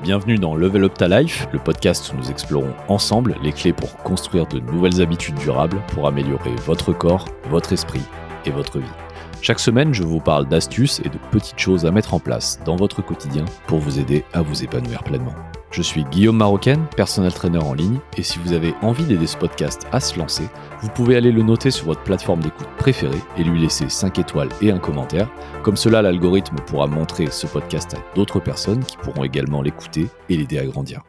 Bienvenue dans Level Up Ta Life, le podcast où nous explorons ensemble les clés pour construire de nouvelles habitudes durables pour améliorer votre corps, votre esprit et votre vie. Chaque semaine, je vous parle d'astuces et de petites choses à mettre en place dans votre quotidien pour vous aider à vous épanouir pleinement. Je suis Guillaume Marocaine, personal trainer en ligne, et si vous avez envie d'aider ce podcast à se lancer, vous pouvez aller le noter sur votre plateforme d'écoute préférée et lui laisser 5 étoiles et un commentaire. Comme cela, l'algorithme pourra montrer ce podcast à d'autres personnes qui pourront également l'écouter et l'aider à grandir.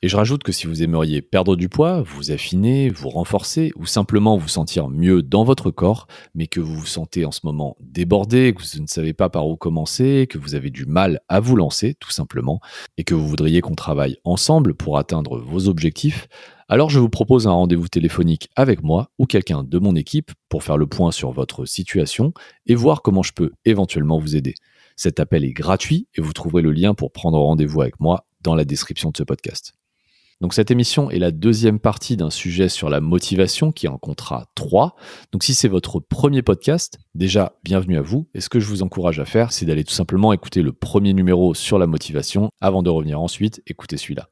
Et je rajoute que si vous aimeriez perdre du poids, vous affiner, vous renforcer ou simplement vous sentir mieux dans votre corps, mais que vous vous sentez en ce moment débordé, que vous ne savez pas par où commencer, que vous avez du mal à vous lancer tout simplement, et que vous voudriez qu'on travaille ensemble pour atteindre vos objectifs, alors je vous propose un rendez-vous téléphonique avec moi ou quelqu'un de mon équipe pour faire le point sur votre situation et voir comment je peux éventuellement vous aider. Cet appel est gratuit et vous trouverez le lien pour prendre rendez-vous avec moi dans la description de ce podcast. Donc cette émission est la deuxième partie d'un sujet sur la motivation qui en comptera 3. Donc si c'est votre premier podcast, déjà bienvenue à vous. Et ce que je vous encourage à faire, c'est d'aller tout simplement écouter le premier numéro sur la motivation avant de revenir ensuite écouter celui-là.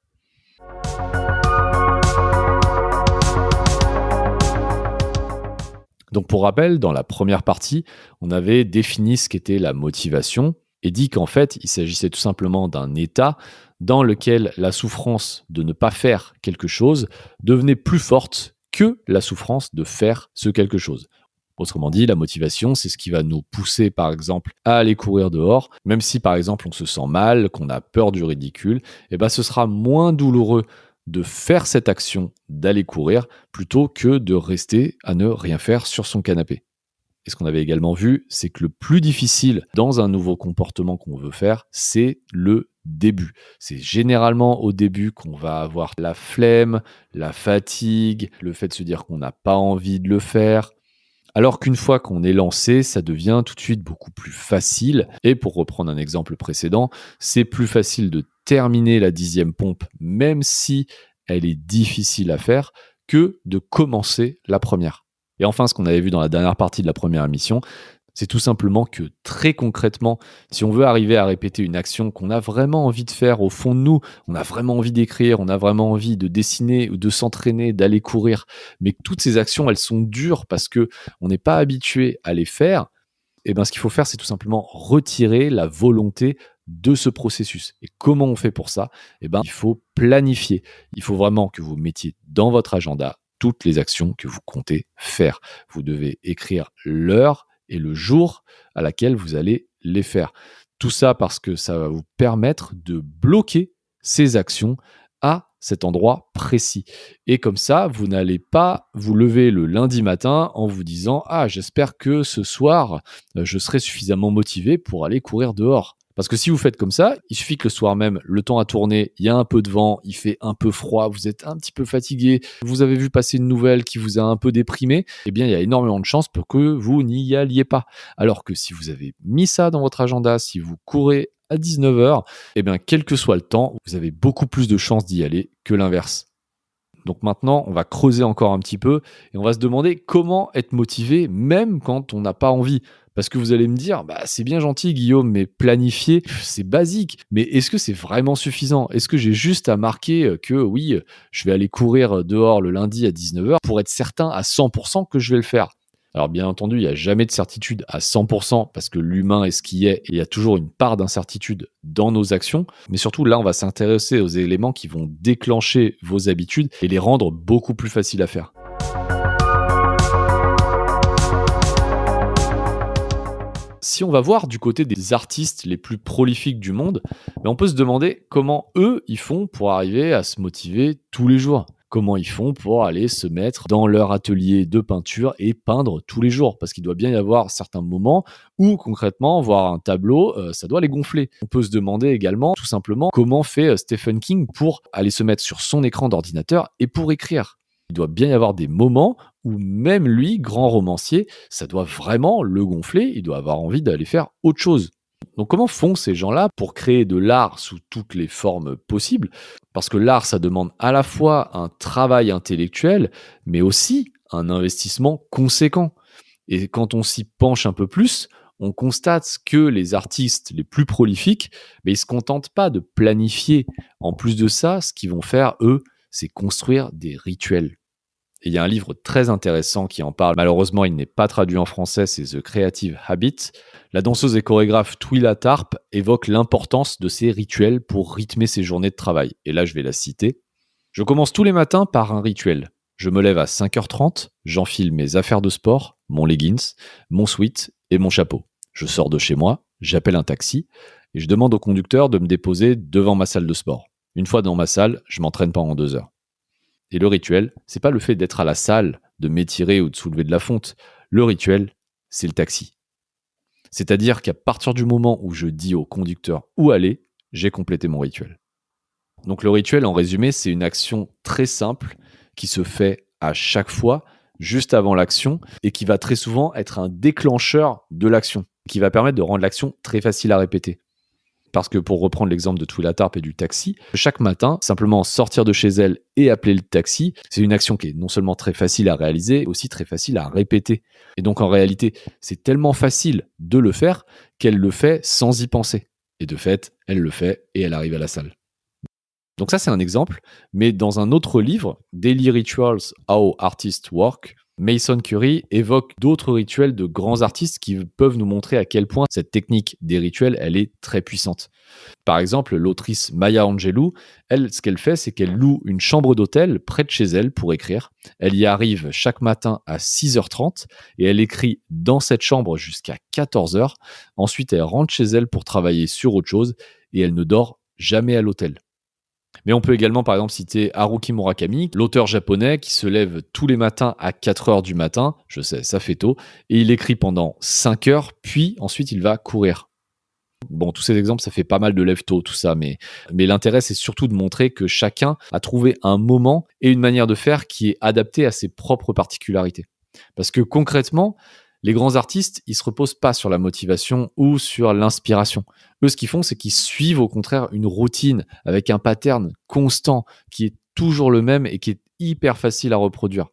Donc pour rappel, dans la première partie, on avait défini ce qu'était la motivation et dit qu'en fait, il s'agissait tout simplement d'un état dans lequel la souffrance de ne pas faire quelque chose devenait plus forte que la souffrance de faire ce quelque chose. Autrement dit, la motivation, c'est ce qui va nous pousser, par exemple, à aller courir dehors, même si, par exemple, on se sent mal, qu'on a peur du ridicule, ce sera moins douloureux de faire cette action, d'aller courir, plutôt que de rester à ne rien faire sur son canapé. Et ce qu'on avait également vu, c'est que le plus difficile dans un nouveau comportement qu'on veut faire, c'est le début. C'est généralement au début qu'on va avoir la flemme, la fatigue, le fait de se dire qu'on n'a pas envie de le faire. Alors qu'une fois qu'on est lancé, ça devient tout de suite beaucoup plus facile. Et pour reprendre un exemple précédent, c'est plus facile de terminer la 10e pompe, même si elle est difficile à faire, que de commencer la première. Et enfin, ce qu'on avait vu dans la dernière partie de la première émission, c'est tout simplement que très concrètement, si on veut arriver à répéter une action qu'on a vraiment envie de faire au fond de nous, on a vraiment envie d'écrire, on a vraiment envie de dessiner ou de s'entraîner, d'aller courir, mais que toutes ces actions, elles sont dures parce qu'on n'est pas habitué à les faire, ce qu'il faut faire, c'est tout simplement retirer la volonté de ce processus. Et comment on fait pour ça ? Il faut planifier. Il faut vraiment que vous mettiez dans votre agenda toutes les actions que vous comptez faire. Vous devez écrire l'heure et le jour à laquelle vous allez les faire. Tout ça parce que ça va vous permettre de bloquer ces actions à cet endroit précis. Et comme ça, vous n'allez pas vous lever le lundi matin en vous disant « Ah, j'espère que ce soir, je serai suffisamment motivé pour aller courir dehors ». Parce que si vous faites comme ça, il suffit que le soir même, le temps a tourné, il y a un peu de vent, il fait un peu froid, vous êtes un petit peu fatigué, vous avez vu passer une nouvelle qui vous a un peu déprimé, il y a énormément de chances pour que vous n'y alliez pas. Alors que si vous avez mis ça dans votre agenda, si vous courez à 19h, quel que soit le temps, vous avez beaucoup plus de chances d'y aller que l'inverse. Donc maintenant, on va creuser encore un petit peu et on va se demander comment être motivé même quand on n'a pas envie. Parce que vous allez me dire, c'est bien gentil Guillaume, mais planifier, c'est basique. Mais est-ce que c'est vraiment suffisant ? Est-ce que j'ai juste à marquer que oui, je vais aller courir dehors le lundi à 19h pour être certain à 100% que je vais le faire ? Alors bien entendu, il n'y a jamais de certitude à 100% parce que l'humain est ce qui est et il y a toujours une part d'incertitude dans nos actions. Mais surtout, là, on va s'intéresser aux éléments qui vont déclencher vos habitudes et les rendre beaucoup plus faciles à faire. Si on va voir du côté des artistes les plus prolifiques du monde, on peut se demander comment eux, ils font pour arriver à se motiver tous les jours. Comment ils font pour aller se mettre dans leur atelier de peinture et peindre tous les jours. Parce qu'il doit bien y avoir certains moments où, concrètement, voir un tableau, ça doit les gonfler. On peut se demander également, tout simplement, comment fait Stephen King pour aller se mettre sur son écran d'ordinateur et pour écrire. Il doit bien y avoir des moments où même lui, grand romancier, ça doit vraiment le gonfler, il doit avoir envie d'aller faire autre chose. Donc comment font ces gens-là pour créer de l'art sous toutes les formes possibles ? Parce que l'art, ça demande à la fois un travail intellectuel, mais aussi un investissement conséquent. Et quand on s'y penche un peu plus, on constate que les artistes les plus prolifiques, mais ils se contentent pas de planifier. En plus de ça, ce qu'ils vont faire, eux, c'est construire des rituels. Et il y a un livre très intéressant qui en parle. Malheureusement, il n'est pas traduit en français, c'est The Creative Habit. La danseuse et chorégraphe Twila Tharp évoque l'importance de ces rituels pour rythmer ses journées de travail. Et là, je vais la citer. Je commence tous les matins par un rituel. Je me lève à 5h30, j'enfile mes affaires de sport, mon leggings, mon sweat et mon chapeau. Je sors de chez moi, j'appelle un taxi et je demande au conducteur de me déposer devant ma salle de sport. Une fois dans ma salle, je m'entraîne pendant 2 heures. Et le rituel, c'est pas le fait d'être à la salle, de m'étirer ou de soulever de la fonte. Le rituel, c'est le taxi. C'est-à-dire qu'à partir du moment où je dis au conducteur où aller, j'ai complété mon rituel. Donc le rituel, en résumé, c'est une action très simple qui se fait à chaque fois, juste avant l'action, et qui va très souvent être un déclencheur de l'action, qui va permettre de rendre l'action très facile à répéter. Parce que pour reprendre l'exemple de Twila Tharp et du taxi, chaque matin, simplement sortir de chez elle et appeler le taxi, c'est une action qui est non seulement très facile à réaliser, mais aussi très facile à répéter. Et donc en réalité, c'est tellement facile de le faire qu'elle le fait sans y penser. Et de fait, elle le fait et elle arrive à la salle. Donc ça, c'est un exemple. Mais dans un autre livre, Daily Rituals, How Artists Work, Mason Curry évoque d'autres rituels de grands artistes qui peuvent nous montrer à quel point cette technique des rituels, elle est très puissante. Par exemple, l'autrice Maya Angelou, elle, ce qu'elle fait, c'est qu'elle loue une chambre d'hôtel près de chez elle pour écrire. Elle y arrive chaque matin à 6h30 et elle écrit dans cette chambre jusqu'à 14h. Ensuite, elle rentre chez elle pour travailler sur autre chose et elle ne dort jamais à l'hôtel. Mais on peut également, par exemple, citer Haruki Murakami, l'auteur japonais qui se lève tous les matins à 4 heures du matin, je sais, ça fait tôt, et il écrit pendant 5 heures, puis ensuite il va courir. Bon, tous ces exemples, ça fait pas mal de lève-tôt, tout ça, mais l'intérêt, c'est surtout de montrer que chacun a trouvé un moment et une manière de faire qui est adaptée à ses propres particularités. Parce que concrètement, les grands artistes, ils se reposent pas sur la motivation ou sur l'inspiration. Eux, ce qu'ils font, c'est qu'ils suivent au contraire une routine avec un pattern constant qui est toujours le même et qui est hyper facile à reproduire.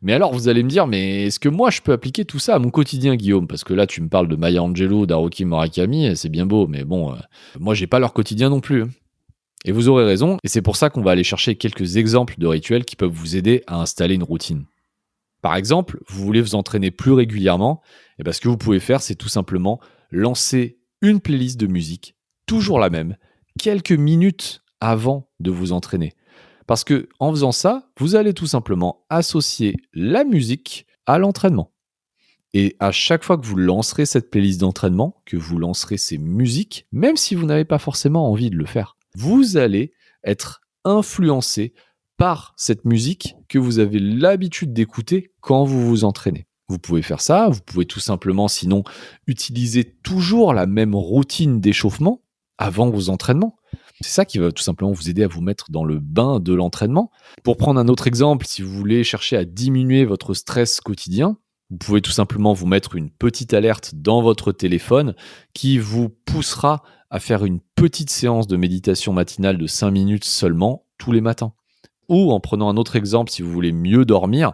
Mais alors, vous allez me dire, mais est-ce que moi, je peux appliquer tout ça à mon quotidien, Guillaume? Parce que là, tu me parles de Maya Angelou, d'Haruki Murakami, c'est bien beau, mais bon, moi, j'ai pas leur quotidien non plus. Et vous aurez raison, et c'est pour ça qu'on va aller chercher quelques exemples de rituels qui peuvent vous aider à installer une routine. Par exemple, vous voulez vous entraîner plus régulièrement, et ce que vous pouvez faire, c'est tout simplement lancer une playlist de musique, toujours la même, quelques minutes avant de vous entraîner. Parce que en faisant ça, vous allez tout simplement associer la musique à l'entraînement. Et à chaque fois que vous lancerez cette playlist d'entraînement, que vous lancerez ces musiques, même si vous n'avez pas forcément envie de le faire, vous allez être influencé par cette musique que vous avez l'habitude d'écouter quand vous vous entraînez. Vous pouvez faire ça, vous pouvez tout simplement sinon utiliser toujours la même routine d'échauffement avant vos entraînements. C'est ça qui va tout simplement vous aider à vous mettre dans le bain de l'entraînement. Pour prendre un autre exemple, si vous voulez chercher à diminuer votre stress quotidien, vous pouvez tout simplement vous mettre une petite alerte dans votre téléphone qui vous poussera à faire une petite séance de méditation matinale de 5 minutes seulement tous les matins. Ou en prenant un autre exemple, si vous voulez mieux dormir,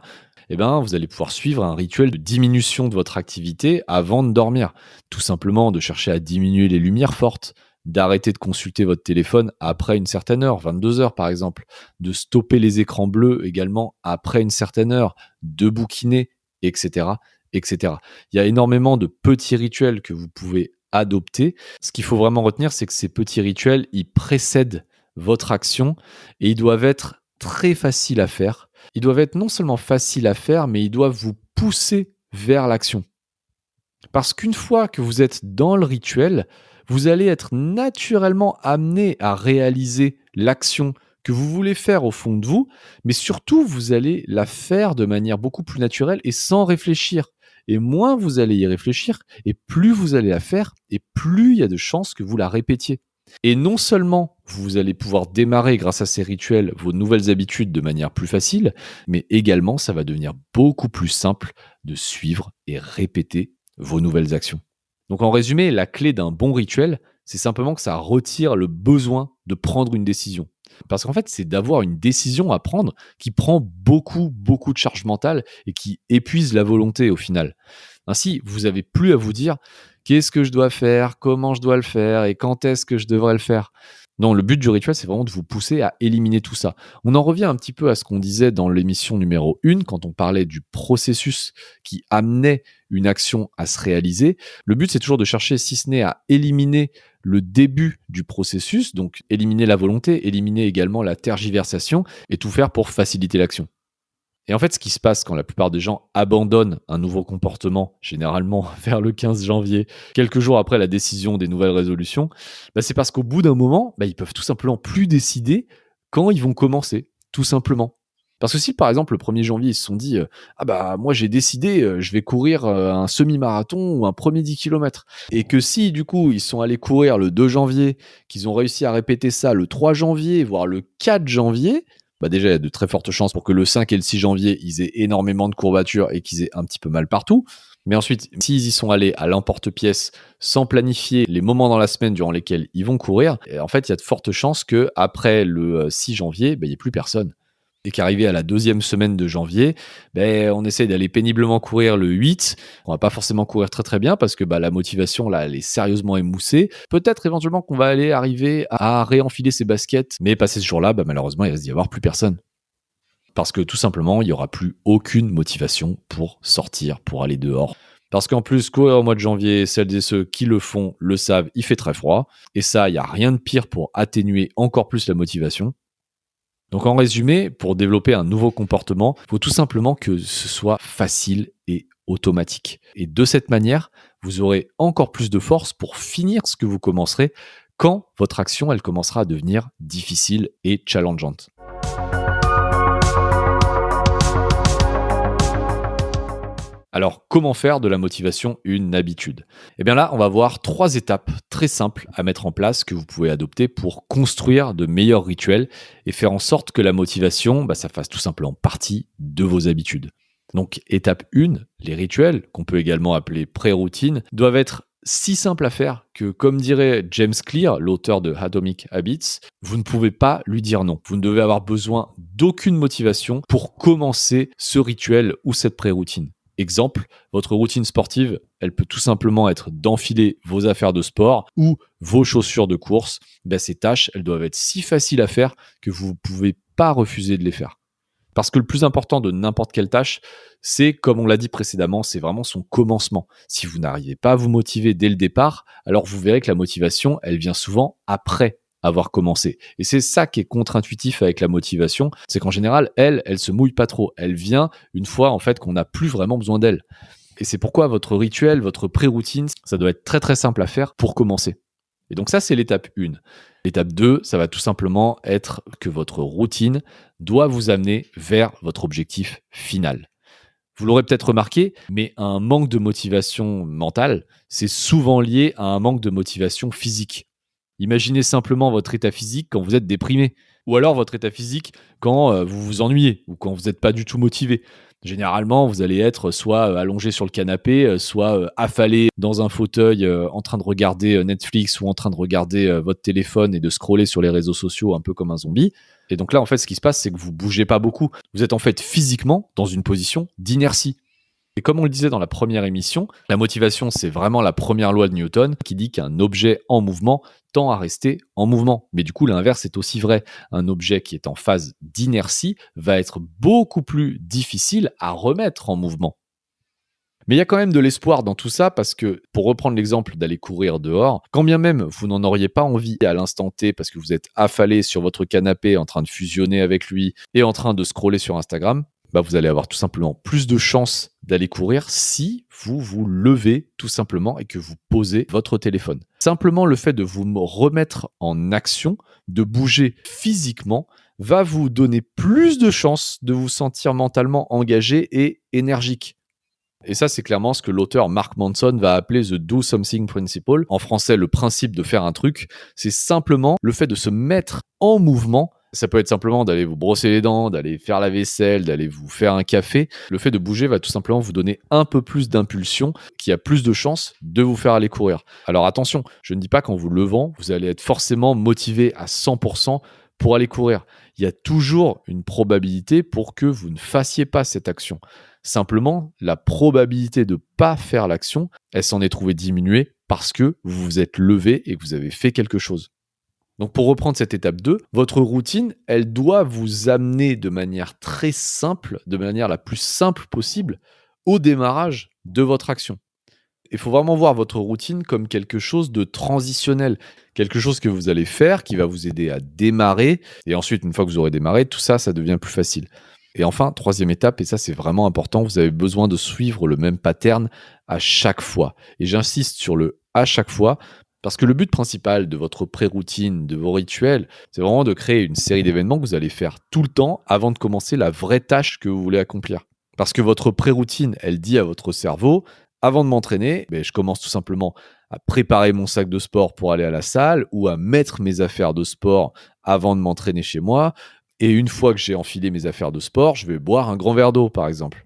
vous allez pouvoir suivre un rituel de diminution de votre activité avant de dormir. Tout simplement de chercher à diminuer les lumières fortes, d'arrêter de consulter votre téléphone après une certaine heure, 22 heures par exemple, de stopper les écrans bleus également après une certaine heure, de bouquiner, etc., etc. Il y a énormément de petits rituels que vous pouvez adopter. Ce qu'il faut vraiment retenir, c'est que ces petits rituels, ils précèdent votre action et ils doivent être très faciles à faire. Ils doivent être non seulement faciles à faire, mais ils doivent vous pousser vers l'action. Parce qu'une fois que vous êtes dans le rituel, vous allez être naturellement amené à réaliser l'action que vous voulez faire au fond de vous, mais surtout, vous allez la faire de manière beaucoup plus naturelle et sans réfléchir. Et moins vous allez y réfléchir, et plus vous allez la faire, et plus il y a de chances que vous la répétiez. Et non seulement vous allez pouvoir démarrer grâce à ces rituels vos nouvelles habitudes de manière plus facile, mais également ça va devenir beaucoup plus simple de suivre et répéter vos nouvelles actions. Donc en résumé, la clé d'un bon rituel, c'est simplement que ça retire le besoin de prendre une décision. Parce qu'en fait, c'est d'avoir une décision à prendre qui prend beaucoup, beaucoup de charge mentale et qui épuise la volonté au final. Ainsi, vous n'avez plus à vous dire qu'est-ce que je dois faire, comment je dois le faire et quand est-ce que je devrais le faire. Non, le but du rituel, c'est vraiment de vous pousser à éliminer tout ça. On en revient un petit peu à ce qu'on disait dans l'émission numéro 1, quand on parlait du processus qui amenait une action à se réaliser. Le but, c'est toujours de chercher, si ce n'est à éliminer le début du processus, donc éliminer la volonté, éliminer également la tergiversation et tout faire pour faciliter l'action. Et en fait, ce qui se passe quand la plupart des gens abandonnent un nouveau comportement, généralement vers le 15 janvier, quelques jours après la décision des nouvelles résolutions, c'est parce qu'au bout d'un moment, ils peuvent tout simplement plus décider quand ils vont commencer, tout simplement. Parce que si par exemple le 1er janvier ils se sont dit moi j'ai décidé je vais courir un semi-marathon ou un premier 10 km, et que si du coup ils sont allés courir le 2 janvier, qu'ils ont réussi à répéter ça le 3 janvier voire le 4 janvier, déjà il y a de très fortes chances pour que le 5 et le 6 janvier ils aient énormément de courbatures et qu'ils aient un petit peu mal partout. Mais ensuite, s'ils y sont allés à l'emporte-pièce sans planifier les moments dans la semaine durant lesquels ils vont courir, en fait il y a de fortes chances qu'après le 6 janvier, il n'y ait plus personne. Et qu'arrivé à la 2e semaine de janvier, on essaye d'aller péniblement courir le 8. On va pas forcément courir très très bien parce que la motivation là, elle est sérieusement émoussée. Peut-être éventuellement qu'on va aller arriver à réenfiler ses baskets, mais passé ce jour-là, malheureusement, il risque d'y avoir plus personne. Parce que tout simplement, il n'y aura plus aucune motivation pour sortir, pour aller dehors. Parce qu'en plus, courir au mois de janvier, celles et ceux qui le font le savent, il fait très froid. Et ça, il n'y a rien de pire pour atténuer encore plus la motivation. Donc en résumé, pour développer un nouveau comportement, il faut tout simplement que ce soit facile et automatique. Et de cette manière, vous aurez encore plus de force pour finir ce que vous commencerez quand votre action elle commencera à devenir difficile et challengeante. Alors, comment faire de la motivation une habitude ? Là, on va voir 3 étapes très simples à mettre en place que vous pouvez adopter pour construire de meilleurs rituels et faire en sorte que la motivation, ça fasse tout simplement partie de vos habitudes. Donc, étape 1, les rituels, qu'on peut également appeler pré-routines, doivent être si simples à faire que, comme dirait James Clear, l'auteur de Atomic Habits, vous ne pouvez pas lui dire non. Vous ne devez avoir besoin d'aucune motivation pour commencer ce rituel ou cette pré-routine. Exemple, votre routine sportive, elle peut tout simplement être d'enfiler vos affaires de sport ou vos chaussures de course. Ces tâches, elles doivent être si faciles à faire que vous ne pouvez pas refuser de les faire. Parce que le plus important de n'importe quelle tâche, c'est, comme on l'a dit précédemment, c'est vraiment son commencement. Si vous n'arrivez pas à vous motiver dès le départ, alors vous verrez que la motivation, elle vient souvent après avoir commencé. Et c'est ça qui est contre-intuitif avec la motivation, c'est qu'en général, elle se mouille pas trop. Elle vient une fois en fait qu'on n'a plus vraiment besoin d'elle. Et c'est pourquoi votre rituel, votre pré-routine, ça doit être très très simple à faire pour commencer. Et donc ça, c'est l'étape 1. L'étape 2, ça va tout simplement être que votre routine doit vous amener vers votre objectif final. Vous l'aurez peut-être remarqué, mais un manque de motivation mentale, c'est souvent lié à un manque de motivation physique. Imaginez simplement votre état physique quand vous êtes déprimé, ou alors votre état physique quand vous vous ennuyez, ou quand vous n'êtes pas du tout motivé. Généralement, vous allez être soit allongé sur le canapé, soit affalé dans un fauteuil en train de regarder Netflix ou en train de regarder votre téléphone et de scroller sur les réseaux sociaux un peu comme un zombie. Et donc là, en fait, ce qui se passe, c'est que vous bougez pas beaucoup. Vous êtes en fait physiquement dans une position d'inertie. Et comme on le disait dans la première émission, la motivation, c'est vraiment la première loi de Newton qui dit qu'un objet en mouvement tend à rester en mouvement. Mais du coup, l'inverse est aussi vrai. Un objet qui est en phase d'inertie va être beaucoup plus difficile à remettre en mouvement. Mais il y a quand même de l'espoir dans tout ça parce que, pour reprendre l'exemple d'aller courir dehors, quand bien même vous n'en auriez pas envie à l'instant T parce que vous êtes affalé sur votre canapé en train de fusionner avec lui et en train de scroller sur Instagram, vous allez avoir tout simplement plus de chances d'aller courir si vous vous levez tout simplement et que vous posez votre téléphone. Simplement le fait de vous remettre en action, de bouger physiquement, va vous donner plus de chances de vous sentir mentalement engagé et énergique. Et ça, c'est clairement ce que l'auteur Mark Manson va appeler the do something principle. En français, le principe de faire un truc, c'est simplement le fait de se mettre en mouvement. Ça peut être simplement d'aller vous brosser les dents, d'aller faire la vaisselle, d'aller vous faire un café. Le fait de bouger va tout simplement vous donner un peu plus d'impulsion qui a plus de chances de vous faire aller courir. Alors attention, je ne dis pas qu'en vous levant, vous allez être forcément motivé à 100% pour aller courir. Il y a toujours une probabilité pour que vous ne fassiez pas cette action. Simplement, la probabilité de ne pas faire l'action, elle s'en est trouvée diminuée parce que vous vous êtes levé et que vous avez fait quelque chose. Donc pour reprendre cette étape 2, votre routine, elle doit vous amener de manière très simple, de manière la plus simple possible, au démarrage de votre action. Il faut vraiment voir votre routine comme quelque chose de transitionnel, quelque chose que vous allez faire qui va vous aider à démarrer. Et ensuite, une fois que vous aurez démarré, tout ça, ça devient plus facile. Et enfin, troisième étape, et ça c'est vraiment important, vous avez besoin de suivre le même pattern à chaque fois. Et j'insiste sur le à chaque fois, parce que le but principal de votre pré-routine, de vos rituels, c'est vraiment de créer une série d'événements que vous allez faire tout le temps avant de commencer la vraie tâche que vous voulez accomplir. Parce que votre pré-routine, elle dit à votre cerveau, avant de m'entraîner, je commence tout simplement à préparer mon sac de sport pour aller à la salle ou à mettre mes affaires de sport avant de m'entraîner chez moi. Et une fois que j'ai enfilé mes affaires de sport, je vais boire un grand verre d'eau, par exemple.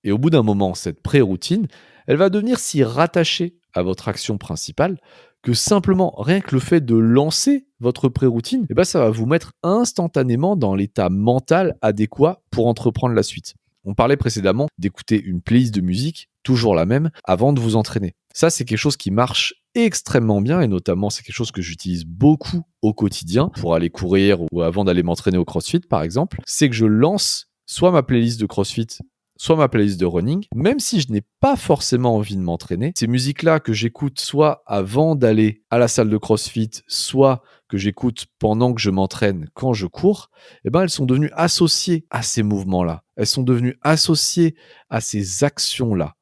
Et au bout d'un moment, cette pré-routine, elle va devenir si rattachée à votre action principale que simplement, rien que le fait de lancer votre pré-routine, ça va vous mettre instantanément dans l'état mental adéquat pour entreprendre la suite. On parlait précédemment d'écouter une playlist de musique, toujours la même, avant de vous entraîner. Ça, c'est quelque chose qui marche extrêmement bien et notamment, c'est quelque chose que j'utilise beaucoup au quotidien pour aller courir ou avant d'aller m'entraîner au CrossFit, par exemple. C'est que je lance soit ma playlist de CrossFit, soit ma playlist de running, même si je n'ai pas forcément envie de m'entraîner. Ces musiques-là que j'écoute soit avant d'aller à la salle de CrossFit, soit que j'écoute pendant que je m'entraîne quand je cours, elles sont devenues associées à ces mouvements-là. Elles sont devenues associées à ces actions-là.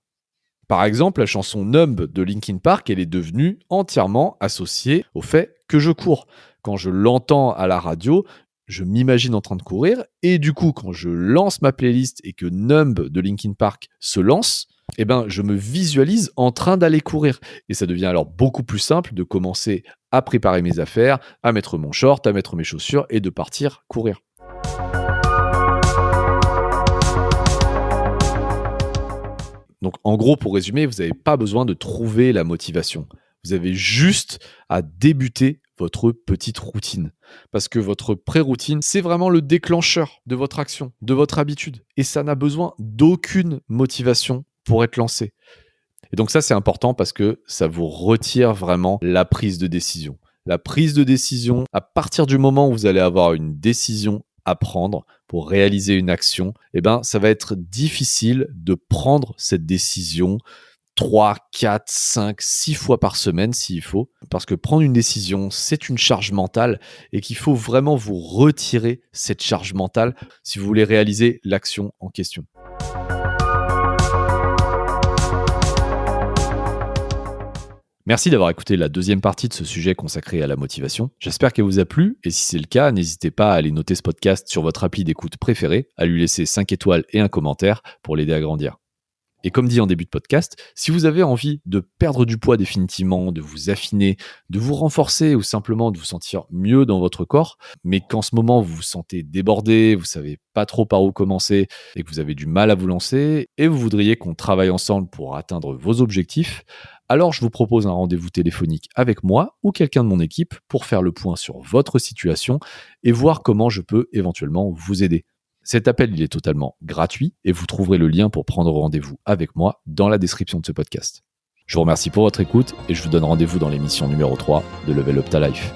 Par exemple, la chanson Numb de Linkin Park, elle est devenue entièrement associée au fait que je cours. Quand je l'entends à la radio, je m'imagine en train de courir et du coup, quand je lance ma playlist et que Numb de Linkin Park se lance, je me visualise en train d'aller courir. Et ça devient alors beaucoup plus simple de commencer à préparer mes affaires, à mettre mon short, à mettre mes chaussures et de partir courir. Donc en gros, pour résumer, vous n'avez pas besoin de trouver la motivation. Vous avez juste à débuter votre petite routine. Parce que votre pré-routine, c'est vraiment le déclencheur de votre action, de votre habitude. Et ça n'a besoin d'aucune motivation pour être lancé. Et donc ça, c'est important parce que ça vous retire vraiment la prise de décision. La prise de décision, à partir du moment où vous allez avoir une décision à prendre pour réaliser une action, ça va être difficile de prendre cette décision 3, 4, 5, 6 fois par semaine s'il faut. Parce que prendre une décision, c'est une charge mentale et qu'il faut vraiment vous retirer cette charge mentale si vous voulez réaliser l'action en question. Merci d'avoir écouté la deuxième partie de ce sujet consacré à la motivation. J'espère qu'elle vous a plu et si c'est le cas, n'hésitez pas à aller noter ce podcast sur votre appli d'écoute préférée, à lui laisser 5 étoiles et un commentaire pour l'aider à grandir. Et comme dit en début de podcast, si vous avez envie de perdre du poids définitivement, de vous affiner, de vous renforcer ou simplement de vous sentir mieux dans votre corps, mais qu'en ce moment vous vous sentez débordé, vous savez pas trop par où commencer et que vous avez du mal à vous lancer et vous voudriez qu'on travaille ensemble pour atteindre vos objectifs, alors je vous propose un rendez-vous téléphonique avec moi ou quelqu'un de mon équipe pour faire le point sur votre situation et voir comment je peux éventuellement vous aider. Cet appel, il est totalement gratuit et vous trouverez le lien pour prendre rendez-vous avec moi dans la description de ce podcast. Je vous remercie pour votre écoute et je vous donne rendez-vous dans l'émission numéro 3 de Level Up Ta Life.